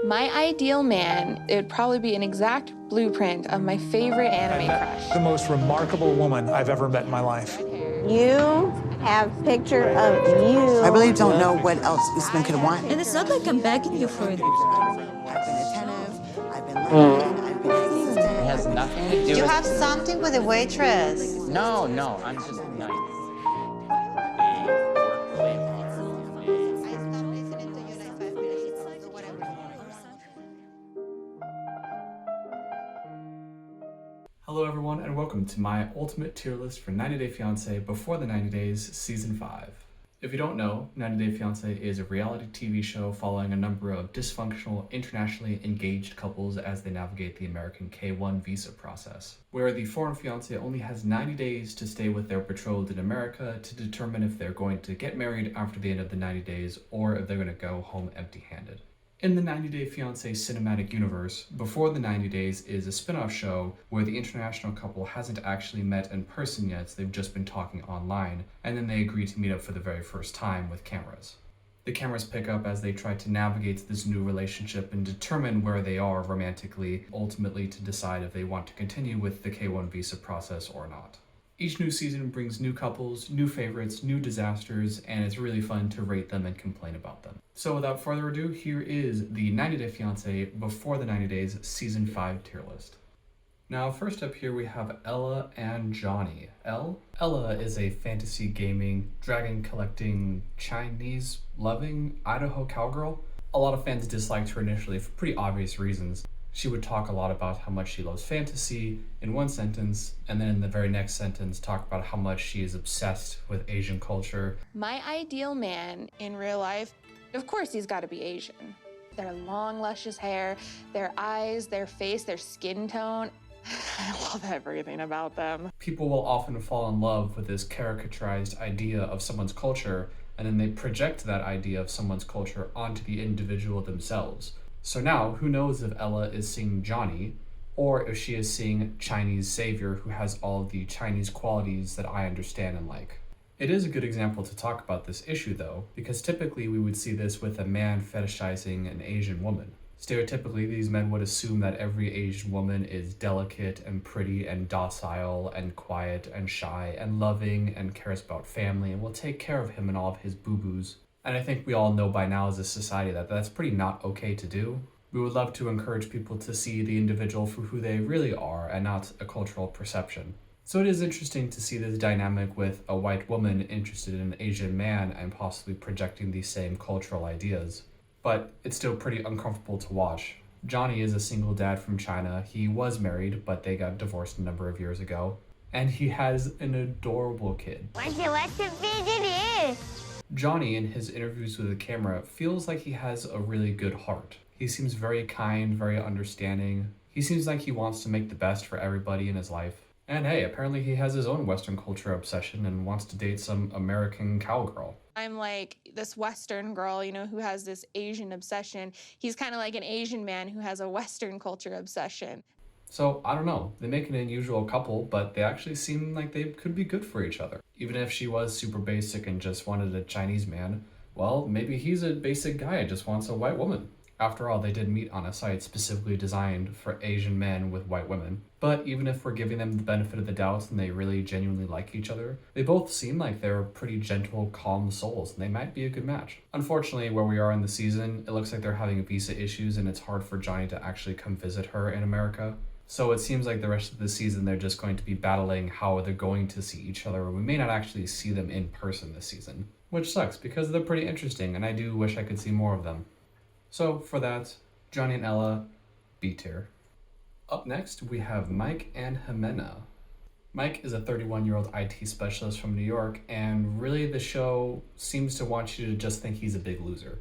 My ideal man, it would probably be an exact blueprint of my favorite anime crush. The most remarkable woman I've ever met in my life. You have picture of you. I really don't know what else Uzman could want. And it's not like I'm begging you for it. I've been attentive, I've been listening, I've been consistent. It has nothing to do You with... have something with the waitress. No, I'm just nice. Hello everyone, and welcome to my ultimate tier list for 90 Day Fiance Before the 90 Days Season 5. If you don't know, 90 Day Fiance is a reality TV show following a number of dysfunctional, internationally engaged couples as they navigate the American K-1 visa process, where the foreign fiance only has 90 days to stay with their betrothed in America to determine if they're going to get married after the end of the 90 days or if they're going to go home empty-handed. In the 90 Day Fiancé cinematic universe, Before the 90 Days is a spin-off show where the international couple hasn't actually met in person yet, so they've just been talking online, and then they agree to meet up for the very first time with cameras. The cameras pick up as they try to navigate this new relationship and determine where they are romantically, ultimately to decide if they want to continue with the K-1 visa process or not. Each new season brings new couples, new favorites, new disasters, and it's really fun to rate them and complain about them. So without further ado, here is the 90 Day Fiancé Before the 90 Days Season 5 tier list. Now first up here we have Ella and Johnny. Ella is a fantasy gaming, dragon collecting, Chinese loving Idaho cowgirl. A lot of fans disliked her initially for pretty obvious reasons. She would talk a lot about how much she loves fantasy in one sentence, and then in the very next sentence talk about how much she is obsessed with Asian culture. My ideal man in real life, of course he's got to be Asian. Their long, luscious hair, their eyes, their face, their skin tone. I love everything about them. People will often fall in love with this caricaturized idea of someone's culture, and then they project that idea of someone's culture onto the individual themselves. So now, who knows if Ella is seeing Johnny, or if she is seeing Chinese savior who has all of the Chinese qualities that I understand and like. It is a good example to talk about this issue though, because typically we would see this with a man fetishizing an Asian woman. Stereotypically, these men would assume that every Asian woman is delicate and pretty and docile and quiet and shy and loving and cares about family and will take care of him and all of his boo-boos. And I think we all know by now as a society that that's pretty not okay to do. We would love to encourage people to see the individual for who they really are and not a cultural perception. So it is interesting to see this dynamic with a white woman interested in an Asian man and possibly projecting these same cultural ideas. But it's still pretty uncomfortable to watch. Johnny is a single dad from China. He was married, but they got divorced a number of years ago. And he has an adorable kid. What's the big it is? Johnny, in his interviews with the camera, feels like he has a really good heart. He seems very kind, very understanding. He seems like he wants to make the best for everybody in his life. And hey, apparently he has his own Western culture obsession and wants to date some American cowgirl. I'm like this Western girl, who has this Asian obsession. He's kind of like an Asian man who has a Western culture obsession. So, I don't know, they make an unusual couple, but they actually seem like they could be good for each other. Even if she was super basic and just wanted a Chinese man, well, maybe he's a basic guy and just wants a white woman. After all, they did meet on a site specifically designed for Asian men with white women. But even if we're giving them the benefit of the doubt and they really genuinely like each other, they both seem like they're pretty gentle, calm souls, and they might be a good match. Unfortunately, where we are in the season, it looks like they're having visa issues and it's hard for Johnny to actually come visit her in America. So it seems like the rest of the season they're just going to be battling how they're going to see each other. We may not actually see them in person this season, which sucks because they're pretty interesting and I do wish I could see more of them. So for that, Johnny and Ella, B tier. Up next, we have Mike and Jimena. Mike is a 31-year-old IT specialist from New York, and really the show seems to want you to just think he's a big loser.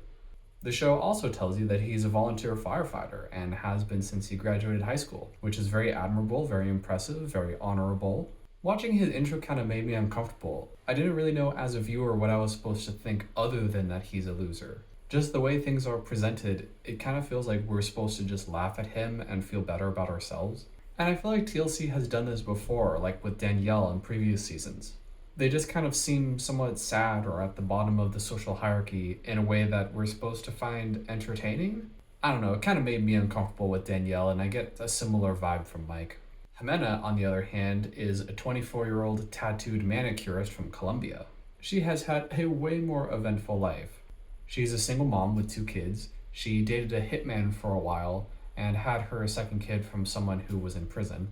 The show also tells you that he's a volunteer firefighter and has been since he graduated high school, which is very admirable, very impressive, very honorable. Watching his intro kind of made me uncomfortable. I didn't really know as a viewer what I was supposed to think other than that he's a loser. Just the way things are presented, it kind of feels like we're supposed to just laugh at him and feel better about ourselves. And I feel like TLC has done this before, like with Danielle in previous seasons. They just kind of seem somewhat sad or at the bottom of the social hierarchy in a way that we're supposed to find entertaining. I don't know, it kind of made me uncomfortable with Danielle, and I get a similar vibe from Mike. Jimena, on the other hand, is a 24-year-old tattooed manicurist from Colombia. She has had a way more eventful life. She's a single mom with 2 kids. She dated a hitman for a while and had her second kid from someone who was in prison.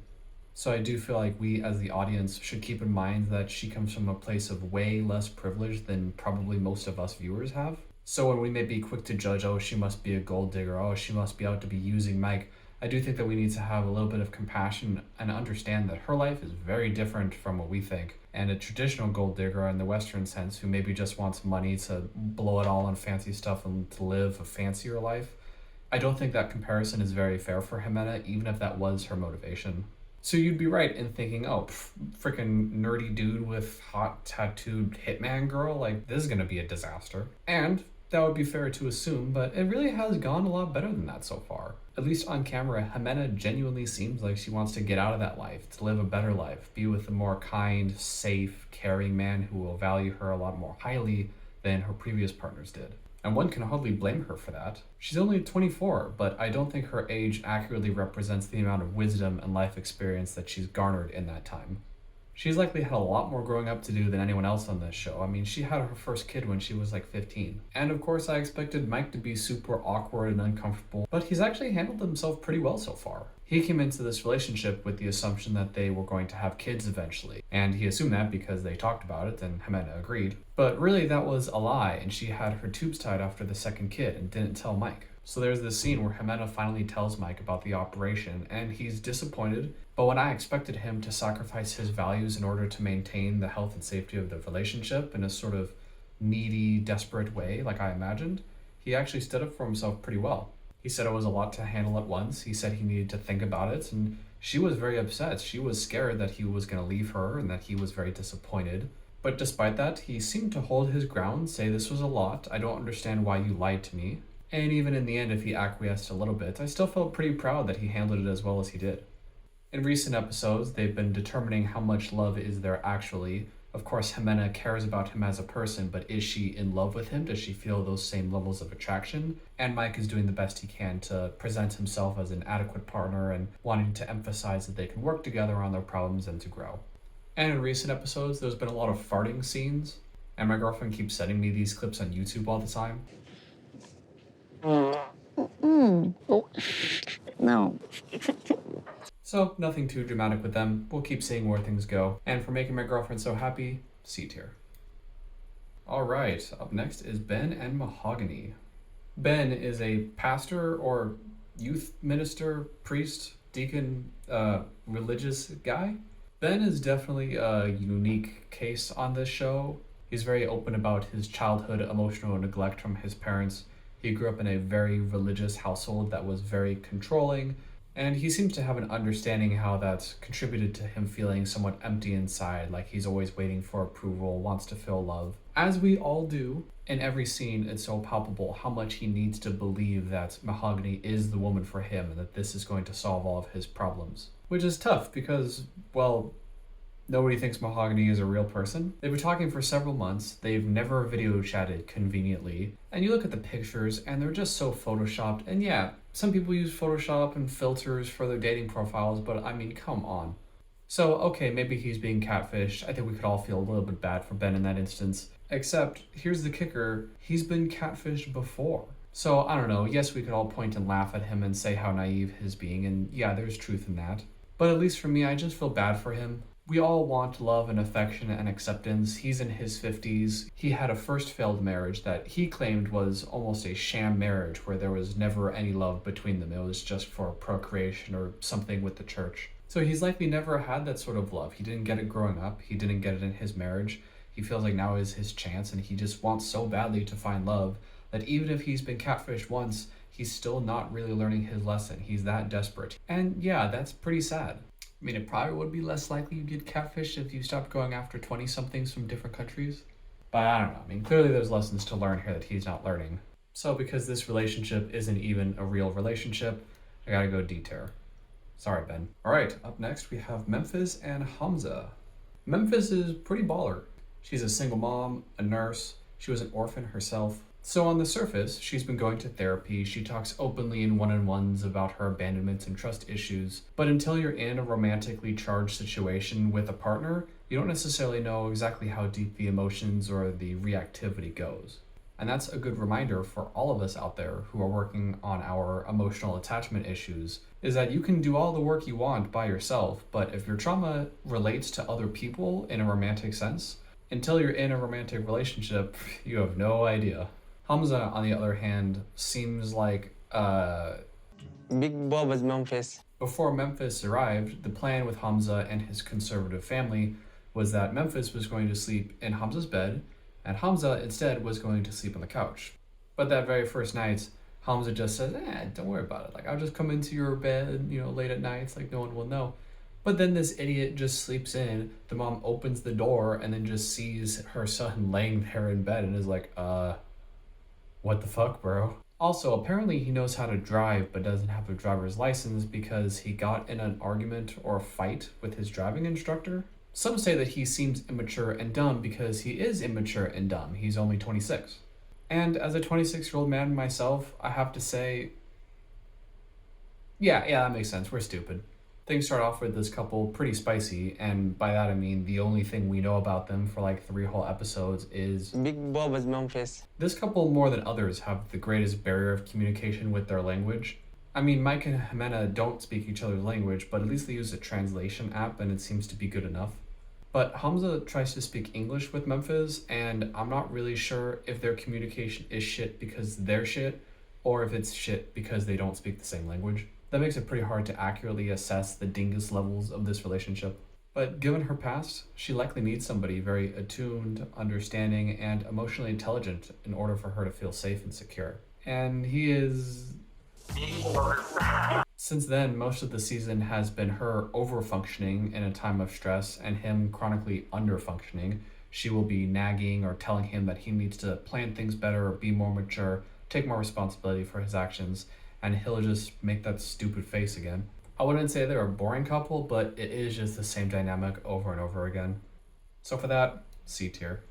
So I do feel like we as the audience should keep in mind that she comes from a place of way less privilege than probably most of us viewers have. So when we may be quick to judge, oh, she must be a gold digger, oh, she must be out to be using Mike, I do think that we need to have a little bit of compassion and understand that her life is very different from what we think. And a traditional gold digger in the Western sense who maybe just wants money to blow it all on fancy stuff and to live a fancier life, I don't think that comparison is very fair for Jimena, even if that was her motivation. So you'd be right in thinking, oh, freaking nerdy dude with hot tattooed hitman girl, like this is gonna be a disaster. And that would be fair to assume, but it really has gone a lot better than that so far. At least on camera, Jimena genuinely seems like she wants to get out of that life, to live a better life, be with a more kind, safe, caring man who will value her a lot more highly than her previous partners did. And one can hardly blame her for that. She's only 24, but I don't think her age accurately represents the amount of wisdom and life experience that she's garnered in that time. She's likely had a lot more growing up to do than anyone else on this show. I mean, she had her first kid when she was like 15. And of course, I expected Mike to be super awkward and uncomfortable, but he's actually handled himself pretty well so far. He came into this relationship with the assumption that they were going to have kids eventually, and he assumed that because they talked about it and Jimena agreed. But really that was a lie, and she had her tubes tied after the second kid and didn't tell Mike. So there's this scene where Jimena finally tells Mike about the operation, and he's disappointed, but when I expected him to sacrifice his values in order to maintain the health and safety of the relationship in a sort of needy, desperate way like I imagined, he actually stood up for himself pretty well. He said it was a lot to handle at once. He said he needed to think about it, and she was very upset. She was scared that he was going to leave her and that he was very disappointed. But despite that, he seemed to hold his ground, say this was a lot, I don't understand why you lied to me. And even in the end, if he acquiesced a little bit, I still felt pretty proud that he handled it as well as he did. In recent episodes, they've been determining how much love is there actually. Of course, Jimena cares about him as a person, but is she in love with him? Does she feel those same levels of attraction? And Mike is doing the best he can to present himself as an adequate partner and wanting to emphasize that they can work together on their problems and to grow. And in recent episodes, there's been a lot of farting scenes, and my girlfriend keeps sending me these clips on YouTube all the time. No. So, nothing too dramatic with them. We'll keep seeing where things go. And for making my girlfriend so happy, C tier. Alright, up next is Ben and Mahogany. Ben is a pastor or youth minister, priest, deacon, religious guy. Ben is definitely a unique case on this show. He's very open about his childhood emotional neglect from his parents. He grew up in a very religious household that was very controlling, and he seems to have an understanding how that's contributed to him feeling somewhat empty inside, like he's always waiting for approval, wants to feel love. As we all do, in every scene, it's so palpable how much he needs to believe that Mahogany is the woman for him and that this is going to solve all of his problems. Which is tough because, well, nobody thinks Mahogany is a real person. They've been talking for several months. They've never video chatted conveniently. And you look at the pictures and they're just so photoshopped. And yeah, some people use Photoshop and filters for their dating profiles, but I mean, come on. So, okay, maybe he's being catfished. I think we could all feel a little bit bad for Ben in that instance. Except, here's the kicker, he's been catfished before. So, I don't know, yes, we could all point and laugh at him and say how naive his being, and yeah, there's truth in that. But at least for me, I just feel bad for him. We all want love and affection and acceptance. He's in his 50s. He had a first failed marriage that he claimed was almost a sham marriage where there was never any love between them. It was just for procreation or something with the church. So he's likely never had that sort of love. He didn't get it growing up. He didn't get it in his marriage. He feels like now is his chance, and he just wants so badly to find love that even if he's been catfished once, he's still not really learning his lesson. He's that desperate. And yeah, that's pretty sad. I mean, it probably would be less likely you'd get catfished if you stopped going after 20-somethings from different countries. But I don't know. I mean, clearly there's lessons to learn here that he's not learning. So because this relationship isn't even a real relationship, I gotta go D-tier. Sorry, Ben. Alright, up next we have Memphis and Hamza. Memphis is pretty baller. She's a single mom, a nurse. She was an orphan herself. So on the surface, she's been going to therapy, she talks openly in one-on-ones about her abandonment and trust issues, but until you're in a romantically charged situation with a partner, you don't necessarily know exactly how deep the emotions or the reactivity goes. And that's a good reminder for all of us out there who are working on our emotional attachment issues, is that you can do all the work you want by yourself, but if your trauma relates to other people in a romantic sense, until you're in a romantic relationship, you have no idea. Hamza, on the other hand, seems like Big Bob was Memphis. Before Memphis arrived, the plan with Hamza and his conservative family was that Memphis was going to sleep in Hamza's bed, and Hamza instead was going to sleep on the couch. But that very first night, Hamza just says, don't worry about it. Like, I'll just come into your bed, late at nights, like no one will know. But then this idiot just sleeps in, the mom opens the door and then just sees her son laying there in bed and is like, what the fuck, bro? Also, apparently he knows how to drive but doesn't have a driver's license because he got in an argument or a fight with his driving instructor. Some say that he seems immature and dumb because he is immature and dumb. He's only 26. And as a 26-year-old man myself, I have to say, yeah, that makes sense. We're stupid. Things start off with this couple pretty spicy, and by that I mean the only thing we know about them for like 3 whole episodes is Big Bob was Memphis. This couple, more than others, have the greatest barrier of communication with their language. I mean, Mike and Jimena don't speak each other's language, but at least they use a translation app and it seems to be good enough. But Hamza tries to speak English with Memphis, and I'm not really sure if their communication is shit because they're shit, or if it's shit because they don't speak the same language. That makes it pretty hard to accurately assess the dingus levels of this relationship. But given her past, she likely needs somebody very attuned, understanding, and emotionally intelligent in order for her to feel safe and secure. And he is... Since then, most of the season has been her over-functioning in a time of stress and him chronically under-functioning. She will be nagging or telling him that he needs to plan things better or be more mature, take more responsibility for his actions, and he'll just make that stupid face again. I wouldn't say they're a boring couple, but it is just the same dynamic over and over again. So for that, C tier.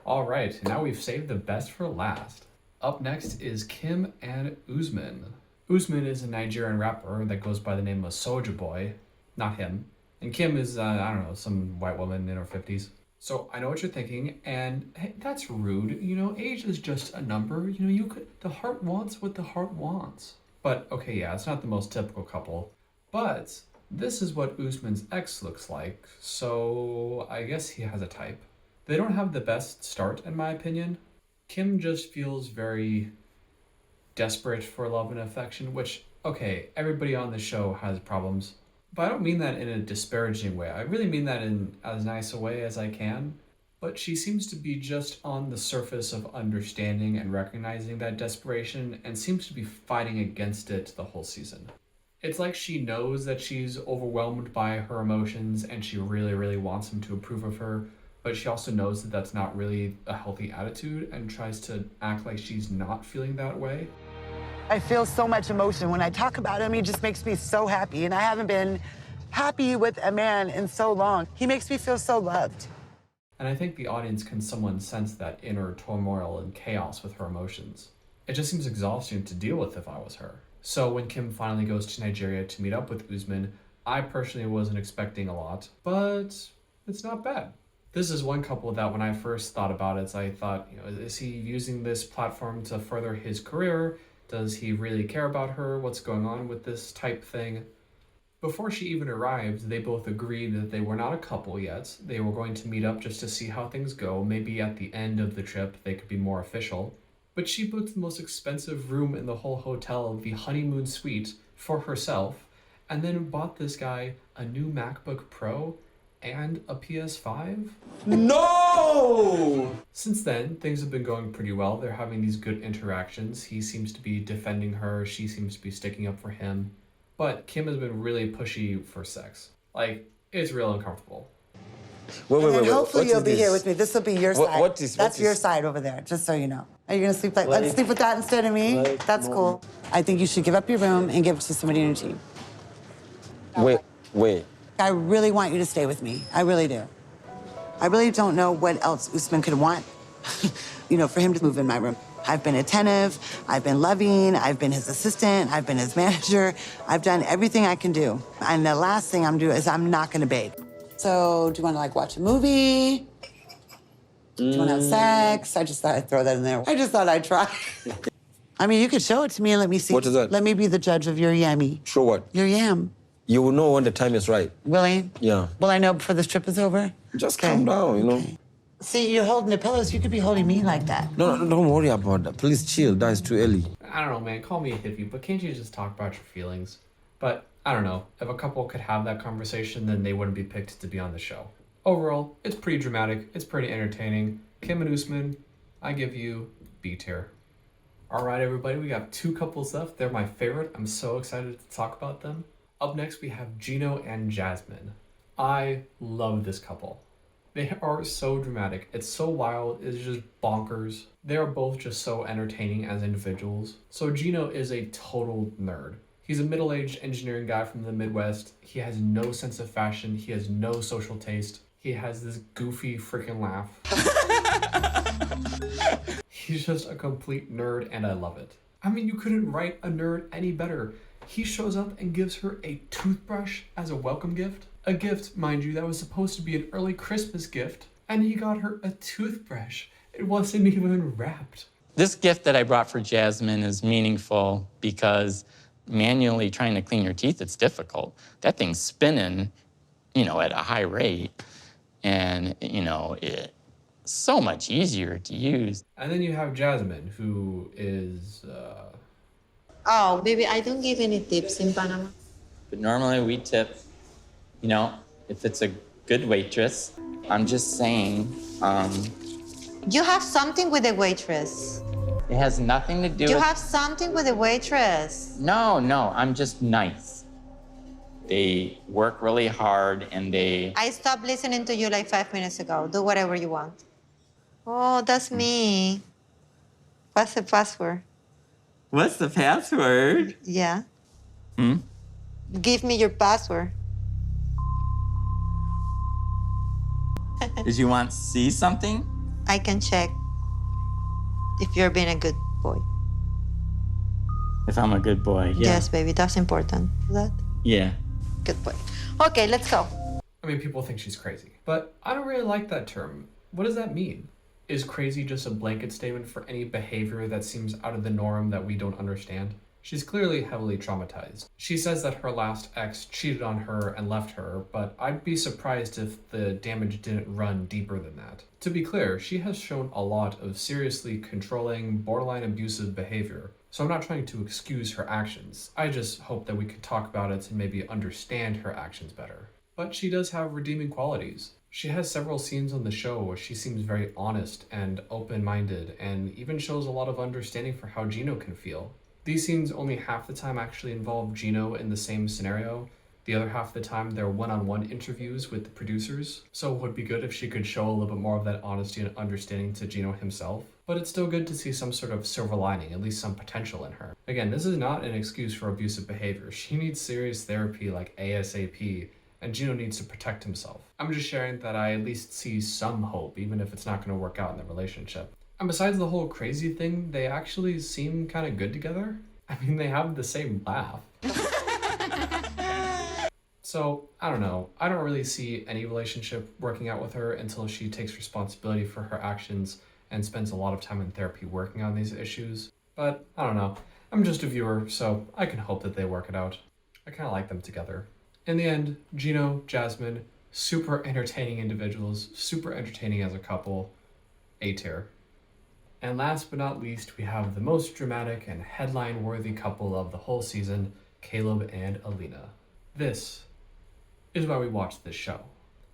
Alright, now we've saved the best for last. Up next is Kim and Usman. Uzman is a Nigerian rapper that goes by the name of Soulja Boy, not him. And Kim is, some white woman in her 50s. So I know what you're thinking, and hey, that's rude. Age is just a number. The heart wants what the heart wants. But okay, yeah, it's not the most typical couple. But this is what Usman's ex looks like, so I guess he has a type. They don't have the best start, in my opinion. Kim just feels very desperate for love and affection, which, okay, everybody on the show has problems. But I don't mean that in a disparaging way. I really mean that in as nice a way as I can. But she seems to be just on the surface of understanding and recognizing that desperation and seems to be fighting against it the whole season. It's like she knows that she's overwhelmed by her emotions and she really, really wants him to approve of her, but she also knows that that's not really a healthy attitude and tries to act like she's not feeling that way. I feel so much emotion when I talk about him. He just makes me so happy, and I haven't been happy with a man in so long. He makes me feel so loved. And I think the audience can somewhat sense that inner turmoil and chaos with her emotions. It just seems exhausting to deal with if I was her. So when Kim finally goes to Nigeria to meet up with Uzman, I personally wasn't expecting a lot, but it's not bad. This is one couple that when I first thought about it, I thought, is he using this platform to further his career? Does he really care about her? What's going on with this type thing? Before she even arrived, they both agreed that they were not a couple yet. They were going to meet up just to see how things go. Maybe at the end of the trip, they could be more official. But she booked the most expensive room in the whole hotel, the honeymoon suite, for herself, and then bought this guy a new MacBook Pro and a PS5? No! Since then, things have been going pretty well. They're having these good interactions. He seems to be defending her. She seems to be sticking up for him. But Kim has been really pushy for sex. Like, it's real uncomfortable. Wait. Hopefully you'll be here with me. This will be your side. That's your side over there, just so you know. Are you gonna sleep let's sleep with that instead of me? That's cool. I think you should give up your room and give it to somebody in your team. Wait. I really want you to stay with me. I really do. I really don't know what else Usman could want, for him to move in my room. I've been attentive, I've been loving, I've been his assistant, I've been his manager. I've done everything I can do. And the last thing I'm doing is I'm not gonna bait. So do you wanna like watch a movie? Do you wanna have sex? I just thought I'd throw that in there. I just thought I'd try. I mean, you could show it to me and let me see. What is that? Let me be the judge of your yammy. Show what? Your yam. You will know when the time is right. Willie? Yeah. Will I know before this trip is over? Just calm down, you know. See, you're holding the pillows. You could be holding me like that. No, don't worry about that. Please chill. That is too early. I don't know, man. Call me a hippie, but can't you just talk about your feelings? But I don't know. If a couple could have that conversation, then they wouldn't be picked to be on the show. Overall, it's pretty dramatic. It's pretty entertaining. Kim and Usman, I give you B tier. All right, everybody, we got 2 couples left. They're my favorite. I'm so excited to talk about them. Up next, we have Gino and Jasmine. I love this couple. They are so dramatic. It's so wild. It's just bonkers. They are both just so entertaining as individuals. So Gino is a total nerd. He's a middle-aged engineering guy from the Midwest. He has no sense of fashion. He has no social taste. He has this goofy freaking laugh. He's just a complete nerd, and I love it. I mean, you couldn't write a nerd any better. He shows up and gives her a toothbrush as a welcome gift. A gift, mind you, that was supposed to be an early Christmas gift, and he got her a toothbrush. It wasn't even wrapped. This gift that I brought for Jasmine is meaningful because manually trying to clean your teeth, it's difficult. That thing's spinning, at a high rate, and, it's so much easier to use. And then you have Jasmine, who is, Oh, baby, I don't give any tips in Panama. But normally we tip, if it's a good waitress. I'm just saying, You have something with the waitress. it has nothing to do You with... have something with the waitress. No, I'm just nice. They work really hard and they... I stopped listening to you like 5 minutes ago. Do whatever you want. Oh, that's me. What's the password? What's the password? Yeah. Give me your password. Did you want to see something? I can check if you're being a good boy. If I'm a good boy, yeah. Yes, baby, that's important. That? Yeah. Good boy. Okay, let's go. I mean, people think she's crazy, but I don't really like that term. What does that mean? Is crazy just a blanket statement for any behavior that seems out of the norm that we don't understand? She's clearly heavily traumatized. She says that her last ex cheated on her and left her, but I'd be surprised if the damage didn't run deeper than that. To be clear, she has shown a lot of seriously controlling, borderline abusive behavior, so I'm not trying to excuse her actions. I just hope that we could talk about it and maybe understand her actions better. But she does have redeeming qualities. She has several scenes on the show where she seems very honest and open-minded and even shows a lot of understanding for how Gino can feel. These scenes only half the time actually involve Gino in the same scenario. The other half of the time they're one-on-one interviews with the producers, so it would be good if she could show a little bit more of that honesty and understanding to Gino himself. But it's still good to see some sort of silver lining, at least some potential in her. Again, this is not an excuse for abusive behavior. She needs serious therapy like ASAP, and Gino needs to protect himself. I'm just sharing that I at least see some hope, even if it's not going to work out in the relationship. And besides the whole crazy thing, they actually seem kind of good together. I mean, they have the same laugh. So, I don't know. I don't really see any relationship working out with her until she takes responsibility for her actions and spends a lot of time in therapy working on these issues. But, I don't know. I'm just a viewer, so I can hope that they work it out. I kind of like them together. In the end, Gino, Jasmine, super entertaining individuals, super entertaining as a couple, A tier. And last but not least, we have the most dramatic and headline-worthy couple of the whole season, Caleb and Alina. This is why we watch this show.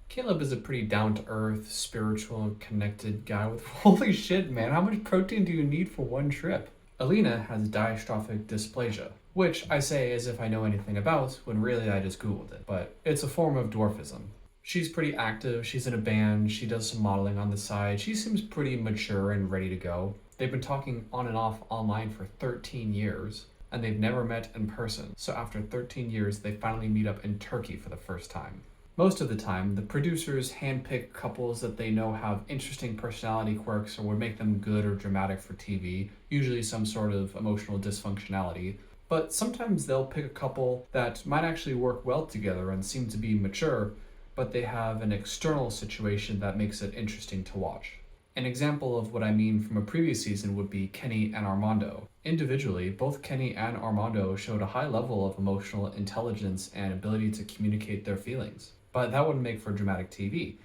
Caleb is a pretty down-to-earth, spiritual, and connected guy with holy shit, man, how much protein do you need for one trip? Alina has dystrophic dysplasia, which I say as if I know anything about, when really I just Googled it, but it's a form of dwarfism. She's pretty active, she's in a band, she does some modeling on the side, she seems pretty mature and ready to go. They've been talking on and off online for 13 years, and they've never met in person, so after 13 years they finally meet up in Turkey for the first time. Most of the time, the producers handpick couples that they know have interesting personality quirks or would make them good or dramatic for TV, usually some sort of emotional dysfunctionality. But sometimes they'll pick a couple that might actually work well together and seem to be mature, but they have an external situation that makes it interesting to watch. An example of what I mean from a previous season would be Kenny and Armando. Individually, both Kenny and Armando showed a high level of emotional intelligence and ability to communicate their feelings. But that wouldn't make for dramatic TV.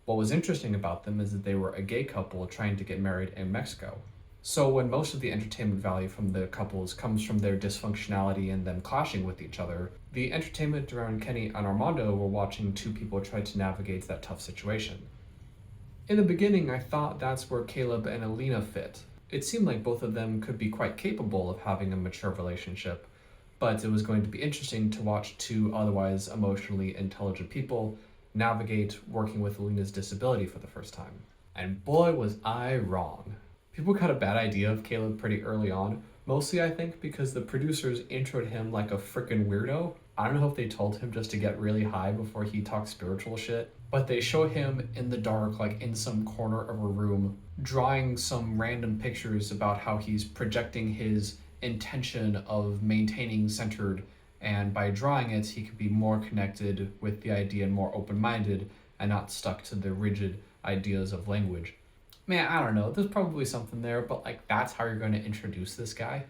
What was interesting about them is that they were a gay couple trying to get married in Mexico. So when most of the entertainment value from the couples comes from their dysfunctionality and them clashing with each other, the entertainment around Kenny and Armando were watching two people try to navigate that tough situation. In the beginning, I thought that's where Caleb and Alina fit. It seemed like both of them could be quite capable of having a mature relationship, but it was going to be interesting to watch two otherwise emotionally intelligent people navigate working with Alina's disability for the first time. And boy, was I wrong. People got a bad idea of Caleb pretty early on, mostly I think because the producers introed him like a frickin' weirdo. I don't know if they told him just to get really high before he talked spiritual shit, but they show him in the dark, like in some corner of a room, drawing some random pictures about how he's projecting his intention of maintaining centered, and by drawing it, he could be more connected with the idea and more open-minded and not stuck to the rigid ideas of language. Man, I don't know, there's probably something there, but like that's how you're going to introduce this guy?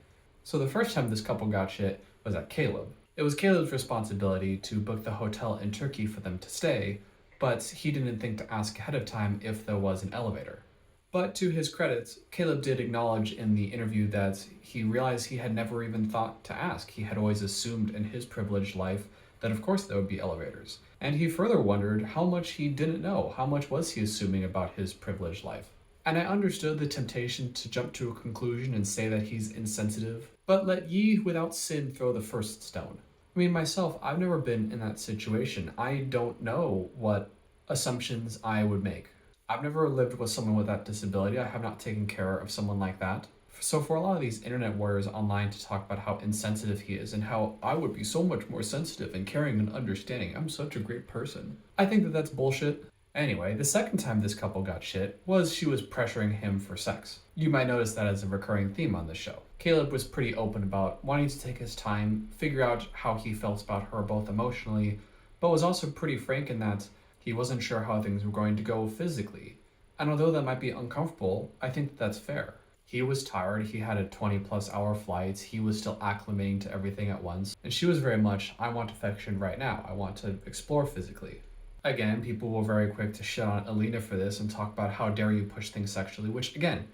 So the first time this couple got shit was at Caleb. It was Caleb's responsibility to book the hotel in Turkey for them to stay, but he didn't think to ask ahead of time if there was an elevator. But to his credit, Caleb did acknowledge in the interview that he realized he had never even thought to ask. He had always assumed in his privileged life that of course there would be elevators. And he further wondered how much he didn't know. How much was he assuming about his privileged life? And I understood the temptation to jump to a conclusion and say that he's insensitive, but let ye without sin throw the first stone. I mean, myself, I've never been in that situation. I don't know what assumptions I would make. I've never lived with someone with that disability. I have not taken care of someone like that. So for a lot of these internet warriors online to talk about how insensitive he is and how I would be so much more sensitive and caring and understanding, I'm such a great person, I think that that's bullshit. Anyway, the second time this couple got shit was she was pressuring him for sex. You might notice that as a recurring theme on this show. Caleb was pretty open about wanting to take his time, figure out how he felt about her both emotionally, but was also pretty frank in that he wasn't sure how things were going to go physically. And although that might be uncomfortable, I think that's fair. He was tired, he had a 20+ hour flight, he was still acclimating to everything at once, and she was very much, I want affection right now, I want to explore physically. Again, people were very quick to shit on Elena for this and talk about how dare you push things sexually, which again,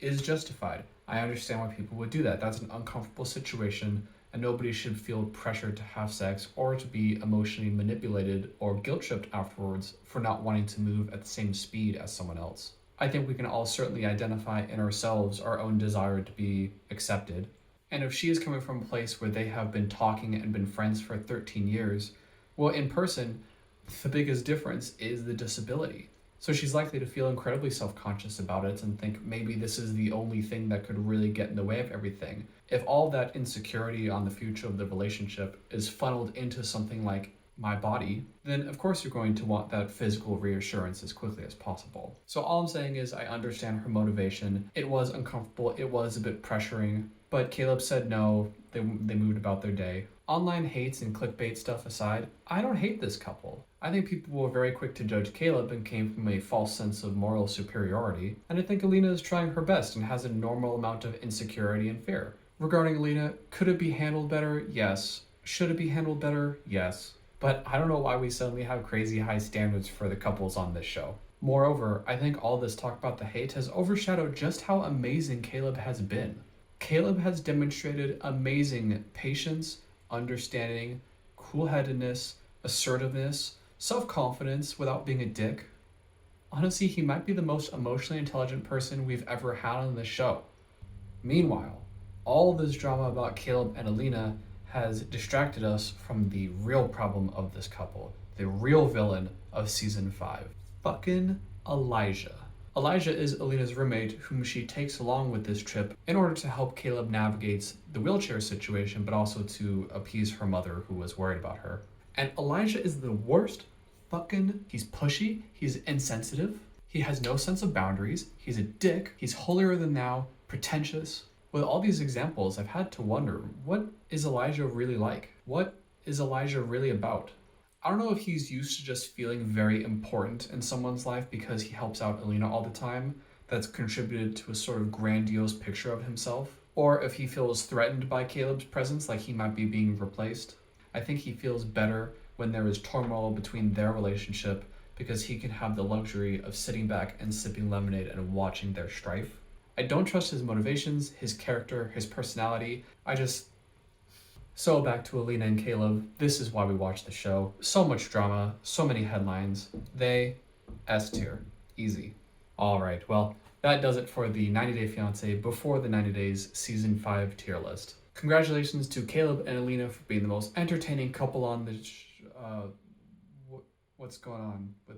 is justified. I understand why people would do that. That's an uncomfortable situation, and nobody should feel pressured to have sex or to be emotionally manipulated or guilt-tripped afterwards for not wanting to move at the same speed as someone else. I think we can all certainly identify in ourselves our own desire to be accepted. And if she is coming from a place where they have been talking and been friends for 13 years, well, in person, the biggest difference is the disability. So she's likely to feel incredibly self-conscious about it and think maybe this is the only thing that could really get in the way of everything. If all that insecurity on the future of the relationship is funneled into something like my body, then of course you're going to want that physical reassurance as quickly as possible. So all I'm saying is I understand her motivation. It was uncomfortable, it was a bit pressuring, but Caleb said no, they moved about their day. Online hates and clickbait stuff aside, I don't hate this couple. I think people were very quick to judge Caleb and came from a false sense of moral superiority, and I think Alina is trying her best and has a normal amount of insecurity and fear. Regarding Alina, could it be handled better? Yes. Should it be handled better? Yes. But I don't know why we suddenly have crazy high standards for the couples on this show. Moreover, I think all this talk about the hate has overshadowed just how amazing Caleb has been. Caleb has demonstrated amazing patience, understanding, cool-headedness, assertiveness, self-confidence without being a dick. Honestly, he might be the most emotionally intelligent person we've ever had on this show. Meanwhile, all this drama about Caleb and Alina has distracted us from the real problem of this couple, the real villain of season 5. Fucking Elijah. Elijah is Alina's roommate, whom she takes along with this trip in order to help Caleb navigate the wheelchair situation, but also to appease her mother, who was worried about her. And Elijah is the worst fucking, he's pushy, he's insensitive, he has no sense of boundaries, he's a dick, he's holier than thou, pretentious. With all these examples, I've had to wonder, what is Elijah really like? What is Elijah really about? I don't know if he's used to just feeling very important in someone's life because he helps out Alina all the time, that's contributed to a sort of grandiose picture of himself, or if he feels threatened by Caleb's presence, like he might be being replaced. I think he feels better when there is turmoil between their relationship because he can have the luxury of sitting back and sipping lemonade and watching their strife. I don't trust his motivations, his character, his personality. So back to Alina and Caleb, this is why we watch the show. So much drama, so many headlines. They, S tier, easy. All right, well, that does it for the 90 Day Fiance Before the 90 Days Season 5 tier list. Congratulations to Caleb and Alina for being the most entertaining couple on the what's going on with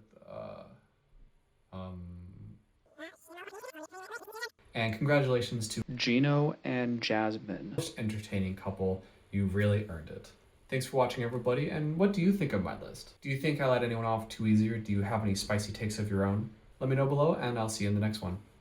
and congratulations to Gino and Jasmine. Most entertaining couple, you really earned it. Thanks for watching, everybody, and what do you think of my list? Do you think I let anyone off too easy, or do you have any spicy takes of your own? Let me know below, and I'll see you in the next one.